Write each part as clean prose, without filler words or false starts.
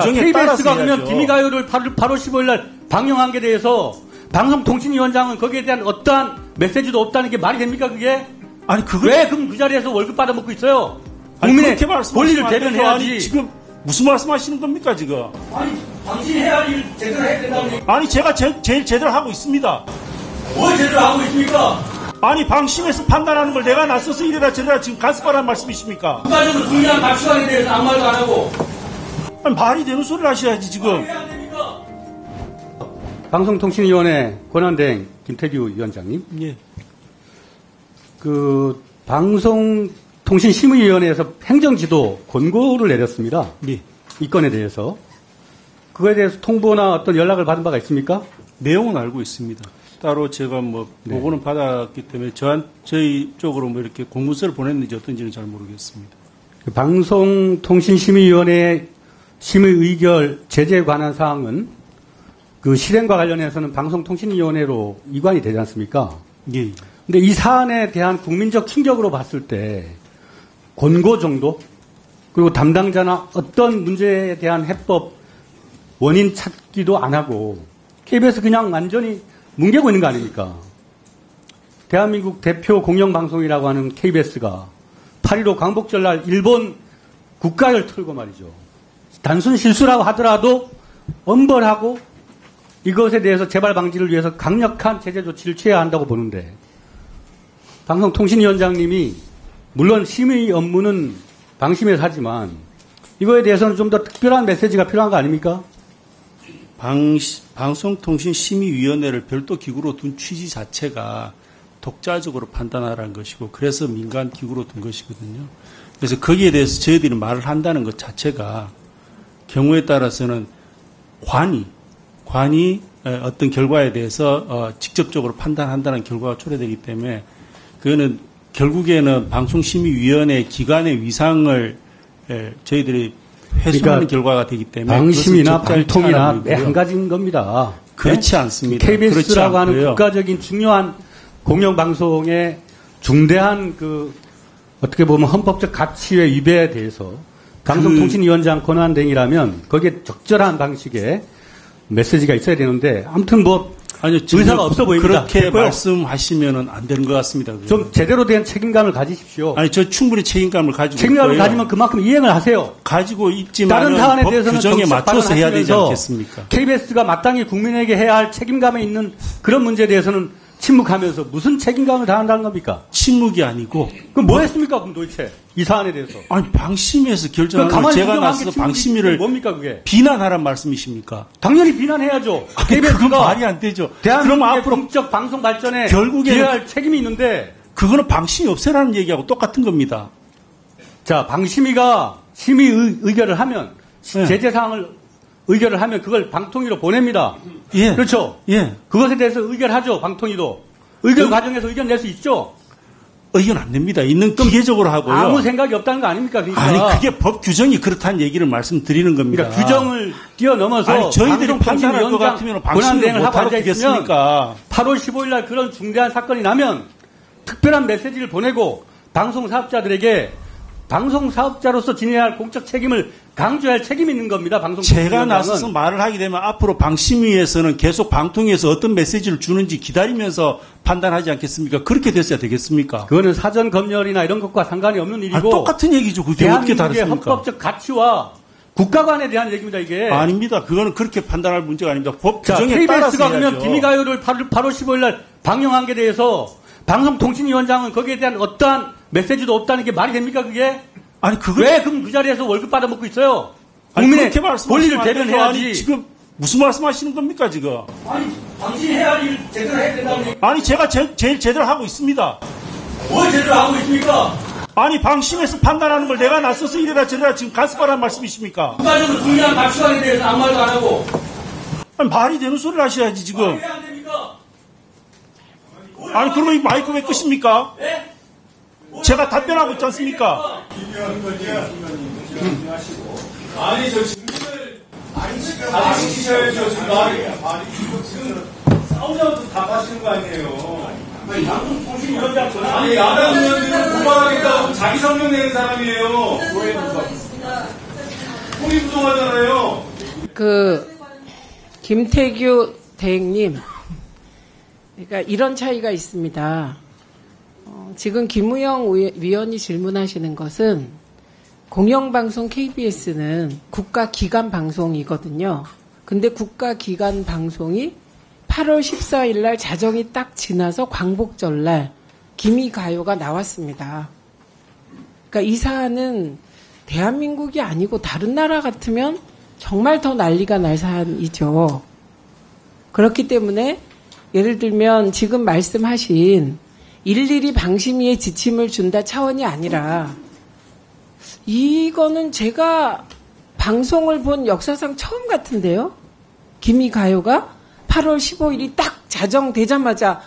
자, 규정에 따라서 KBS가 그러면 해야죠. 비미가요를 8월 15일 날 방영한 게 대해서 방송통신위원장은 거기에 대한 어떠한 메시지도 없다는 게 말이 됩니까, 그게? 아니, 그거. 왜 그럼 그 자리에서 월급 받아먹고 있어요? 아니, 국민의 그렇게 권리를 말씀하시면 안 되죠. 대변해야지. 아니, 지금 무슨 말씀하시는 겁니까, 지금? 아니, 당신이 해야 할 일 제대로 해야 된다는 얘기. 아니, 제가 제일 제대로 하고 있습니다. 뭘 제대로 하고 있습니까? 아니, 방심해서 판단하는 걸 내가 나서서 이래라 저래라 지금 간섭하라는 말씀이십니까? 국가적으로 중요한 가치관에 대해서 아무 말도 안 하고. 아니, 말이 되는 소리를 하셔야지, 지금. 왜 안 됩니까? 방송통신위원회 권한대행 김태규 위원장님. 예. 그 방송통신심의위원회에서 행정지도 권고를 내렸습니다. 예. 이 건에 대해서. 그거에 대해서 통보나 어떤 연락을 받은 바가 있습니까? 내용은 알고 있습니다. 따로 제가 뭐 보고는 받았기 때문에 저희 쪽으로 뭐 이렇게 공문서를 보냈는지 어떤지는 잘 모르겠습니다. 그 방송통신심의위원회 심의의결 제재에 관한 사항은 그 실행과 관련해서는 방송통신위원회로 이관이 되지 않습니까? 예. 근데 이 사안에 대한 국민적 충격으로 봤을 때 권고 정도 그리고 담당자나 어떤 문제에 대한 해법 원인 찾기도 안 하고 KBS 그냥 완전히 뭉개고 있는 거 아닙니까? 대한민국 대표 공영방송이라고 하는 KBS가 8.15 광복절날 일본 국가를 틀고 말이죠. 단순 실수라고 하더라도 엄벌하고 이것에 대해서 재발 방지를 위해서 강력한 제재 조치를 취해야 한다고 보는데 방송통신위원장님이 물론 심의 업무는 방심에서 하지만 이거에 대해서는 좀 더 특별한 메시지가 필요한 거 아닙니까? 방송통신심의위원회를 별도 기구로 둔 취지 자체가 독자적으로 판단하라는 것이고 그래서 민간 기구로 둔 것이거든요. 그래서 거기에 대해서 저희들이 말을 한다는 것 자체가 경우에 따라서는 관이 어떤 결과에 대해서 직접적으로 판단한다는 결과가 초래되기 때문에 그거는 결국에는 방송심의위원회 기관의 위상을 저희들이 훼손하는 결과가 되기 때문에 방심이나 방통이나 한 가지인 겁니다. 그렇지 않습니다. KBS라고 하는 국가적인 중요한 공영방송의 중대한 그 어떻게 보면 헌법적 가치의 위배에 대해서 방송통신위원장 권한대행이라면 거기에 적절한 방식의 메시지가 있어야 되는데 아무튼 뭐 아니요, 의사가 없어 보입니다. 그렇게 됐고요. 말씀하시면은 안 되는 것 같습니다. 그건. 좀 제대로 된 책임감을 가지십시오. 아니, 저 충분히 책임감을 가지고 책임감을 있고요. 가지면 그만큼 이행을 하세요. 가지고 있지만 다른 사안에 법 대해서는 규정에 정책 맞춰서 해야 되지 발언하시면서 않겠습니까? KBS가 마땅히 국민에게 해야 할 책임감에 있는 그런 문제에 대해서는 침묵하면서 무슨 책임감을 다한다는 겁니까? 침묵이 아니고. 그럼 뭐 했습니까? 그럼 도대체 이 사안에 대해서. 아니, 방심해서 결정한 걸 가만히 제가 인정한 나서서 게 방심위를 뭡니까 그게? 비난하란 말씀이십니까? 당연히 비난해야죠. 그건 KBS가 말이 안 되죠. 그럼 대한민국의 앞으로 공적 방송 발전에 결국에는- 기여할 책임이 있는데 그거는 방심이 없애라는 얘기하고 똑같은 겁니다. 자, 방심위가 심의 의결을 하면 네. 제재 사항을 의결을 하면 그걸 방통위로 보냅니다. 예. 그렇죠? 예. 그것에 대해서 의결하죠. 방통위도. 의결 과정에서 의견 낼 수 있죠. 의견 안 냅니다. 있는 기계적으로 하고요. 아무 생각이 없다는 거 아닙니까? 그러니까. 아니, 그게 법 규정이 그렇다는 얘기를 말씀드리는 겁니다. 그러니까 규정을 뛰어넘어서 아니, 저희들이 판단할 것 같으면 방심을 권한대행을 하고 못하러 앉아있으면 되겠습니까? 8월 15일 날 그런 중대한 사건이 나면 특별한 메시지를 보내고 방송사업자들에게 방송사업자로서 지내야 할 공적 책임을 강조할 책임이 있는 겁니다. 제가 나서서 말을 하게 되면 앞으로 방심위에서는 계속 방통위에서 어떤 메시지를 주는지 기다리면서 판단하지 않겠습니까? 그렇게 됐어야 되겠습니까? 그거는 사전 검열이나 이런 것과 상관이 없는 일이고 아니, 똑같은 얘기죠. 그게 어떻게 대한민국의 다릅니까? 헌법적 가치와 국가관에 대한 얘기입니다. 이게. 아닙니다. 그거는 그렇게 판단할 문제가 아닙니다. 법 자, 규정에 따라서 KBS가 그러면 해야죠. 비미가요를 8월 15일 날 방영한 게 대해서 방송통신위원장은 거기에 대한 어떠한 메시지도 없다는 게 말이 됩니까? 그게? 아니, 그거 왜 그럼 그 자리에서 월급 받아먹고 있어요? 아니, 국민의 그렇게 말씀하시면 권리를 안 되죠. 대변해야지. 아니, 지금 무슨 말씀하시는 겁니까, 지금? 아니, 당신이 해야 할 일 제대로 해야 된다는 얘기. 아니, 제가 제일 제대로 하고 있습니다. 뭘 제대로 하고 있습니까? 아니, 방심해서 판단하는 걸 내가 나서서 이래라 저래라 지금 간섭하라는 말씀이십니까? 국가적으로 중요한 가치관에 대해서 아무 말도 안 하고. 아니, 말이 되는 소리를 하셔야지, 지금. 왜 안 됩니까? 아니, 그러면 이 마이크 왜 끄십니까? 네? 제가 답변하고 있지 않습니까? 아니 저 질문을 안 시키셔야죠. 지금 싸우자고 답하시는 거 아니에요. 방송통신위원장 권한. 아니 야당 의원들은 고발하겠다고 자기 성명 내는 사람이에요. 통이 부동하잖아요. 김태규 대행님, 그러니까 이런 차이가 있습니다. 지금 김우영 위원이 질문하시는 것은 공영방송 KBS는 국가기관 방송이거든요. 근데 국가기관 방송이 8월 14일 날 자정이 딱 지나서 광복절 날 기미가요가 나왔습니다. 그러니까 이 사안은 대한민국이 아니고 다른 나라 같으면 정말 더 난리가 날 사안이죠. 그렇기 때문에 예를 들면 지금 말씀하신 일일이 방심위에 지침을 준다 차원이 아니라 이거는 제가 방송을 본 역사상 처음 같은데요. 기미가요가 8월 15일이 딱 자정되자마자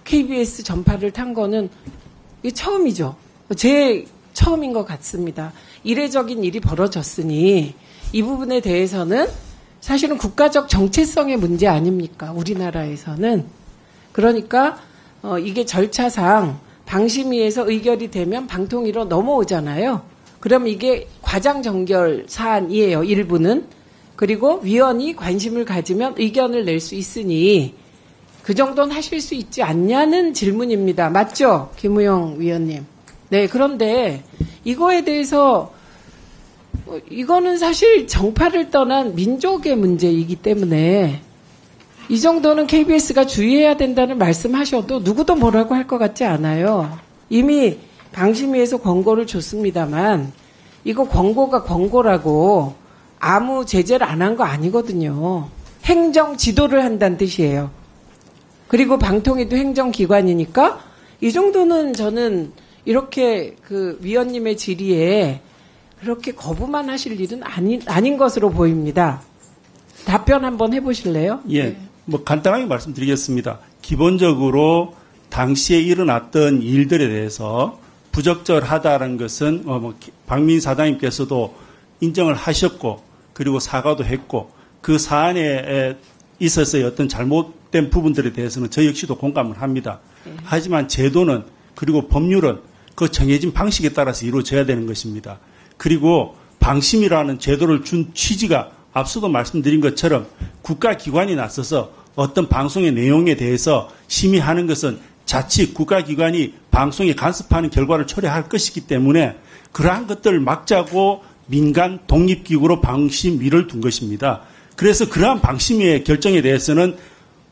KBS 전파를 탄 거는 이게 처음이죠. 제 처음인 것 같습니다. 이례적인 일이 벌어졌으니 이 부분에 대해서는 사실은 국가적 정체성의 문제 아닙니까? 우리나라에서는. 그러니까 이게 절차상 방심위에서 의결이 되면 방통위로 넘어오잖아요. 그럼 이게 과장정결 사안이에요. 일부는. 그리고 위원이 관심을 가지면 의견을 낼 수 있으니 그 정도는 하실 수 있지 않냐는 질문입니다. 맞죠? 김우영 위원님. 네, 그런데 이거에 대해서 이거는 사실 정파를 떠난 민족의 문제이기 때문에 이 정도는 KBS가 주의해야 된다는 말씀하셔도 누구도 뭐라고 할 것 같지 않아요. 이미 방심위에서 권고를 줬습니다만 이거 권고가 권고라고 아무 제재를 안 한 거 아니거든요. 행정 지도를 한다는 뜻이에요. 그리고 방통위도 행정기관이니까 이 정도는 저는 이렇게 그 위원님의 질의에 그렇게 거부만 하실 일은 아닌 것으로 보입니다. 답변 한번 해보실래요? 예, 뭐 간단하게 말씀드리겠습니다. 기본적으로 당시에 일어났던 일들에 대해서 부적절하다는 것은 박민 사장님께서도 인정을 하셨고 그리고 사과도 했고 그 사안에 있어서의 어떤 잘못된 부분들에 대해서는 저 역시도 공감을 합니다. 네. 하지만 제도는 그리고 법률은 그 정해진 방식에 따라서 이루어져야 되는 것입니다. 그리고 방심이라는 제도를 준 취지가 앞서도 말씀드린 것처럼 국가기관이 나서서 어떤 방송의 내용에 대해서 심의하는 것은 자칫 국가기관이 방송에 간섭하는 결과를 초래할 것이기 때문에 그러한 것들을 막자고 민간 독립기구로 방심위를 둔 것입니다. 그래서 그러한 방심위의 결정에 대해서는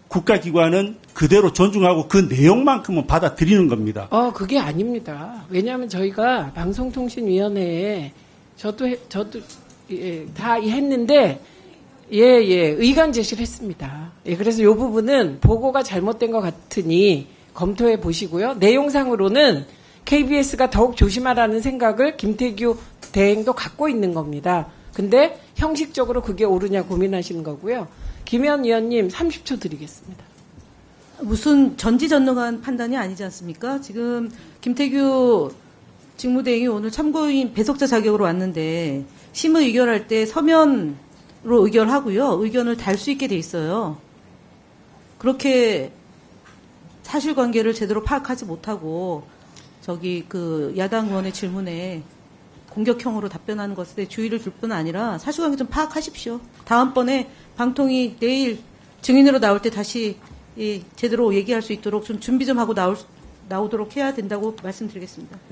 국가기관은 그대로 존중하고 그 내용만큼은 받아들이는 겁니다. 그게 아닙니다. 왜냐하면 저희가 방송통신위원회에 저도 다 했는데 의견 제시를 했습니다. 그래서 이 부분은 보고가 잘못된 것 같으니 검토해 보시고요. 내용상으로는 KBS가 더욱 조심하라는 생각을 김태규 대행도 갖고 있는 겁니다. 근데 형식적으로 그게 옳으냐 고민하시는 거고요. 김현 의원님 30초 드리겠습니다. 무슨 전지전능한 판단이 아니지 않습니까? 지금 김태규 직무대행이 오늘 참고인 배석자 자격으로 왔는데 심의 의결할 때 서면으로 의결하고요. 의견을 달 수 있게 돼 있어요. 그렇게 사실관계를 제대로 파악하지 못하고 그 야당 의원의 질문에 공격형으로 답변하는 것에 주의를 줄 뿐 아니라 사실관계 좀 파악하십시오. 다음번에 방통위 내일 증인으로 나올 때 다시 제대로 얘기할 수 있도록 좀 준비 좀 하고 나오도록 해야 된다고 말씀드리겠습니다.